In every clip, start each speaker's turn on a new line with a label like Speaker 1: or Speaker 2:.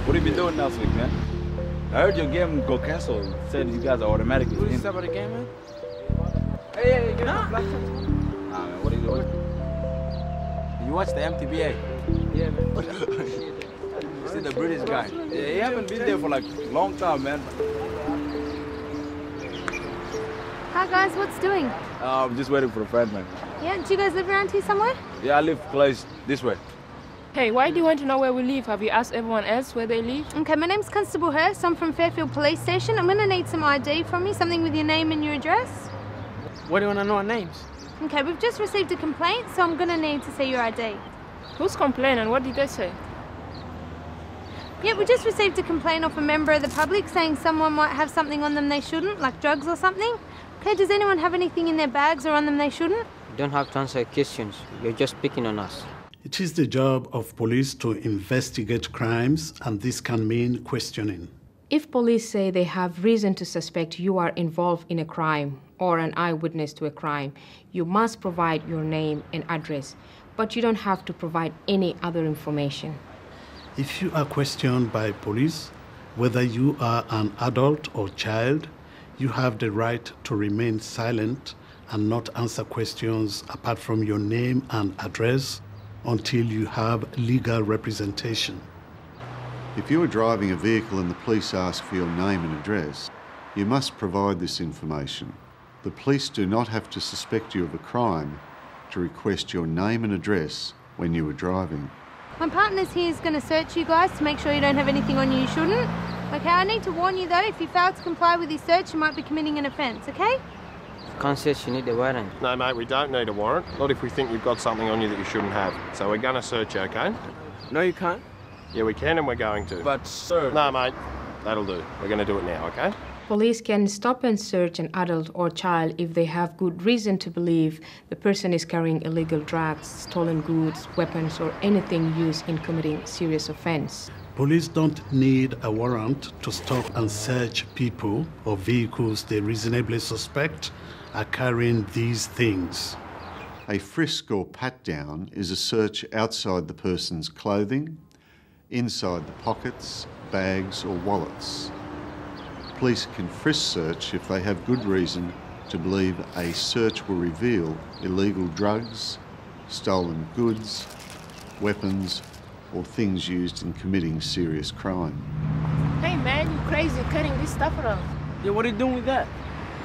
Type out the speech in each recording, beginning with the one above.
Speaker 1: What have you been doing last week, man? I heard your game got cancelled. Said you guys are automatically
Speaker 2: What
Speaker 1: in.
Speaker 2: is that about the game, man?
Speaker 1: Hey, get
Speaker 2: Nah.
Speaker 1: black shirts. Nah, man, what are you doing? You watch the MTBA?
Speaker 2: Yeah, man.
Speaker 1: You see the British guy? Yeah, he haven't been there for like a long time, man.
Speaker 3: Hi guys, what's doing?
Speaker 1: I'm just waiting for a friend, man.
Speaker 3: Yeah, do you guys live around here somewhere?
Speaker 1: Yeah, I live close this way.
Speaker 4: Hey, why do you want to know where we live? Have you asked everyone else where they live?
Speaker 3: Okay, my name's Constable Hurst. I'm from Fairfield Police Station. I'm gonna need some ID from you, something with your name and your address.
Speaker 2: What do you want to know our names?
Speaker 3: Okay, we've just received a complaint, so I'm gonna need to see your ID.
Speaker 4: Who's complaining? What did they say?
Speaker 3: Yeah, we just received a complaint off a member of the public saying someone might have something on them they shouldn't, like drugs or something. Okay, does anyone have anything in their bags or on them they shouldn't?
Speaker 5: You don't have to answer questions. You're just picking on us.
Speaker 6: It is the job of police to investigate crimes, and this can mean questioning.
Speaker 7: If police say they have reason to suspect you are involved in a crime or an eyewitness to a crime, you must provide your name and address, but you don't have to provide any other information.
Speaker 6: If you are questioned by police, whether you are an adult or child, you have the right to remain silent and not answer questions apart from your name and address until you have legal representation.
Speaker 8: If you are driving a vehicle and the police ask for your name and address, you must provide this information. The police do not have to suspect you of a crime to request your name and address when you are driving.
Speaker 3: My partner's here is gonna search you guys to make sure you don't have anything on you you shouldn't. Okay, I need to warn you though, if you fail to comply with his search, you might be committing an offence, okay?
Speaker 5: Can't say you need a warrant.
Speaker 9: No, mate, we don't need a warrant. Not if we think you've got something on you that you shouldn't have. So we're going to search you, okay?
Speaker 2: No, you can't.
Speaker 9: Yeah, we can and we're going to.
Speaker 1: But, sir...
Speaker 9: No, mate, that'll do. We're going to do it now, okay?
Speaker 7: Police can stop and search an adult or child if they have good reason to believe the person is carrying illegal drugs, stolen goods, weapons, or anything used in committing serious offense.
Speaker 6: Police don't need a warrant to stop and search people or vehicles they reasonably suspect are carrying these things.
Speaker 8: A frisk or pat-down is a search outside the person's clothing, inside the pockets, bags or wallets. Police can frisk search if they have good reason to believe a search will reveal illegal drugs, stolen goods, weapons or things used in committing serious crime.
Speaker 4: Hey man, you crazy carrying this stuff around.
Speaker 2: Yeah, what are you doing with that?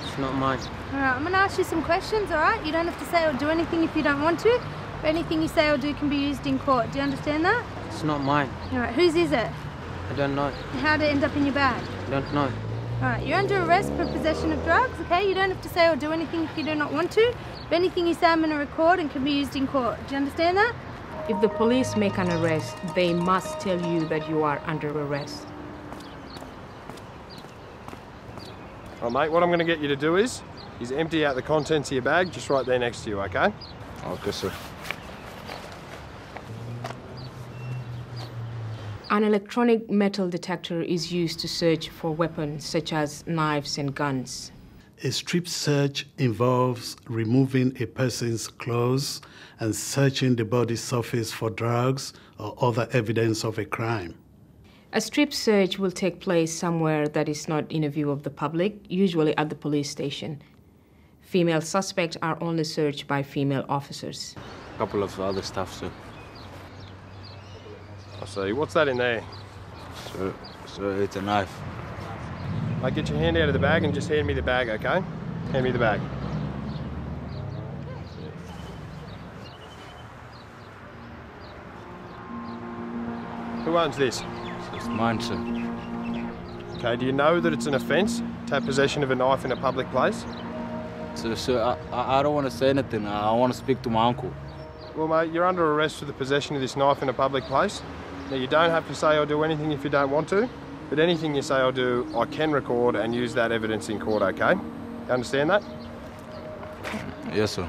Speaker 5: It's not mine.
Speaker 3: All right, I'm gonna ask you some questions, all right? You don't have to say or do anything if you don't want to, but anything you say or do can be used in court. Do you understand that?
Speaker 5: It's not mine.
Speaker 3: All right, whose is it?
Speaker 5: I don't know.
Speaker 3: How did it end up in your bag?
Speaker 5: I don't know.
Speaker 3: All right, you're under arrest for possession of drugs, okay? You don't have to say or do anything if you do not want to, but anything you say I'm gonna record and can be used in court. Do you understand that?
Speaker 7: If the police make an arrest, they must tell you that you are under arrest.
Speaker 9: All right, mate, what I'm going to get you to do is empty out the contents of your bag just right there next to you, okay?
Speaker 1: Okay, sir.
Speaker 7: An electronic metal detector is used to search for weapons such as knives and guns.
Speaker 6: A strip search involves removing a person's clothes and searching the body surface for drugs or other evidence of a crime.
Speaker 7: A strip search will take place somewhere that is not in a view of the public, usually at the police station. Female suspects are only searched by female officers.
Speaker 1: A couple of other stuff, sir.
Speaker 9: I see. What's that in there?
Speaker 1: Sir, it's a knife.
Speaker 9: Mate, get your hand out of the bag and just hand me the bag, okay? Hand me the bag. Who owns this?
Speaker 1: It's mine, sir.
Speaker 9: Okay, do you know that it's an offence to have possession of a knife in a public place?
Speaker 1: Sir, I don't want to say anything. I want to speak to my uncle.
Speaker 9: Well, mate, you're under arrest for the possession of this knife in a public place. Now, you don't have to say or do anything if you don't want to, but anything you say or do, I can record and use that evidence in court, okay? You understand that?
Speaker 1: Yes, sir.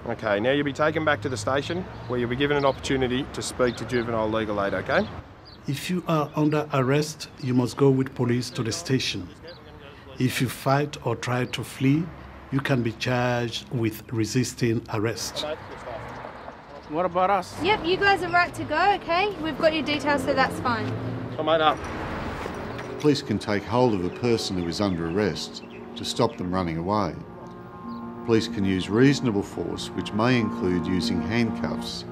Speaker 9: Okay, now you'll be taken back to the station where you'll be given an opportunity to speak to juvenile legal aid, okay?
Speaker 6: If you are under arrest, you must go with police to the station. If you fight or try to flee, you can be charged with resisting arrest.
Speaker 2: What about us?
Speaker 3: Yep, you guys are right to go, okay? We've got your details, so that's fine.
Speaker 9: Come on up.
Speaker 8: Police can take hold of a person who is under arrest to stop them running away. Police can use reasonable force, which may include using handcuffs,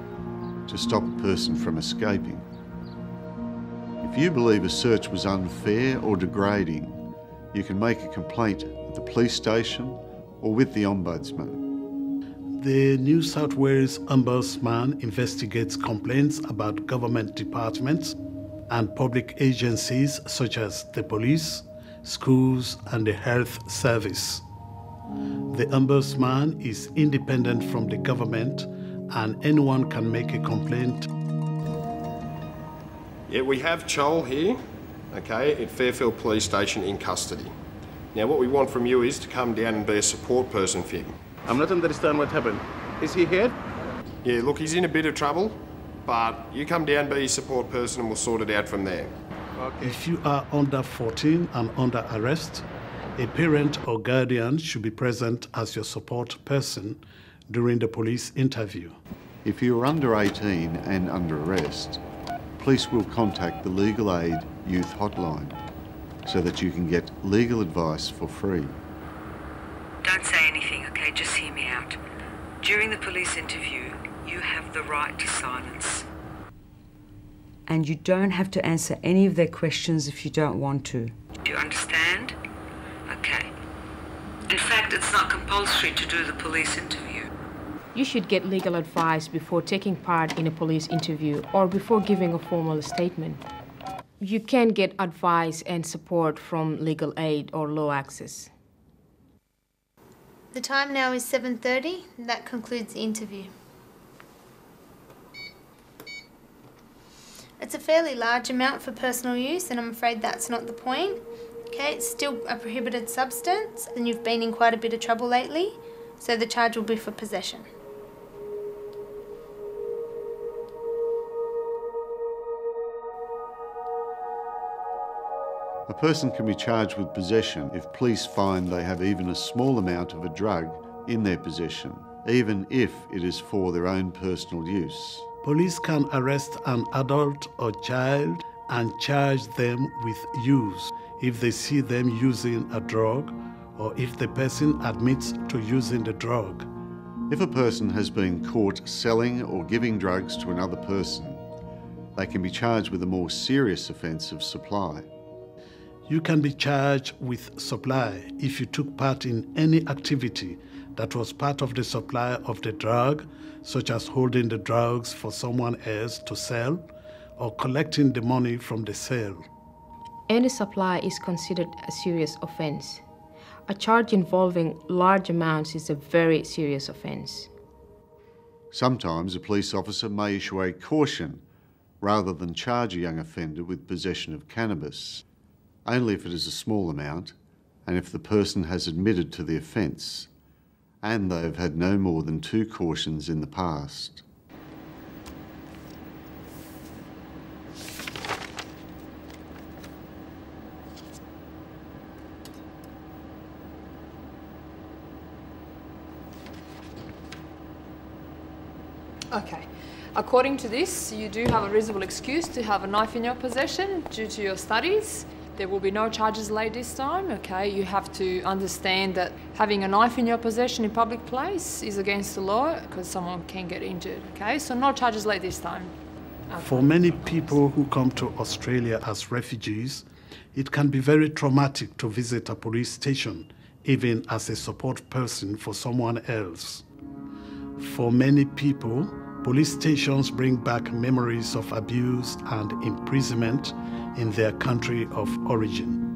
Speaker 8: to stop a person from escaping. If you believe a search was unfair or degrading, you can make a complaint at the police station or with the Ombudsman.
Speaker 6: The New South Wales Ombudsman investigates complaints about government departments and public agencies such as the police, schools, and the health service. The Ombudsman is independent from the government, and anyone can make a complaint.
Speaker 9: Yeah, we have Chol here, okay, at Fairfield Police Station in custody. Now, what we want from you is to come down and be a support person for him.
Speaker 10: I'm not understand what happened. Is he here?
Speaker 9: Yeah, look, he's in a bit of trouble, but you come down, be his support person, and we'll sort it out from there.
Speaker 10: Okay.
Speaker 6: If you are under 14 and under arrest, a parent or guardian should be present as your support person during the police interview.
Speaker 8: If you are under 18 and under arrest, police will contact the Legal Aid Youth Hotline so that you can get legal advice for free.
Speaker 11: Don't say anything, okay? Just hear me out. During the police interview, you have the right to silence. And you don't have to answer any of their questions if you don't want to. Do you understand? Okay. In fact, it's not compulsory to do the police interview.
Speaker 7: You should get legal advice before taking part in a police interview or before giving a formal statement. You can get advice and support from legal aid or law access.
Speaker 3: The time now is 7:30, and that concludes the interview. It's a fairly large amount for personal use, and I'm afraid that's not the point. Okay, it's still a prohibited substance, and you've been in quite a bit of trouble lately, so the charge will be for possession.
Speaker 8: A person can be charged with possession if police find they have even a small amount of a drug in their possession, even if it is for their own personal use.
Speaker 6: Police can arrest an adult or child and charge them with use if they see them using a drug or if the person admits to using the drug.
Speaker 8: If a person has been caught selling or giving drugs to another person, they can be charged with a more serious offence of supply.
Speaker 6: You can be charged with supply if you took part in any activity that was part of the supply of the drug, such as holding the drugs for someone else to sell or collecting the money from the sale.
Speaker 7: Any supply is considered a serious offense. A charge involving large amounts is a very serious offense.
Speaker 8: Sometimes a police officer may issue a caution rather than charge a young offender with possession of cannabis, only if it is a small amount and if the person has admitted to the offence and they have had no more than 2 cautions in the past.
Speaker 12: Okay. According to this, you do have a reasonable excuse to have a knife in your possession due to your studies. There will be no charges laid this time, okay? You have to understand that having a knife in your possession in public place is against the law because someone can get injured, okay? So no charges laid this time. Okay.
Speaker 6: For many people who come to Australia as refugees, it can be very traumatic to visit a police station, even as a support person for someone else. For many people, police stations bring back memories of abuse and imprisonment in their country of origin.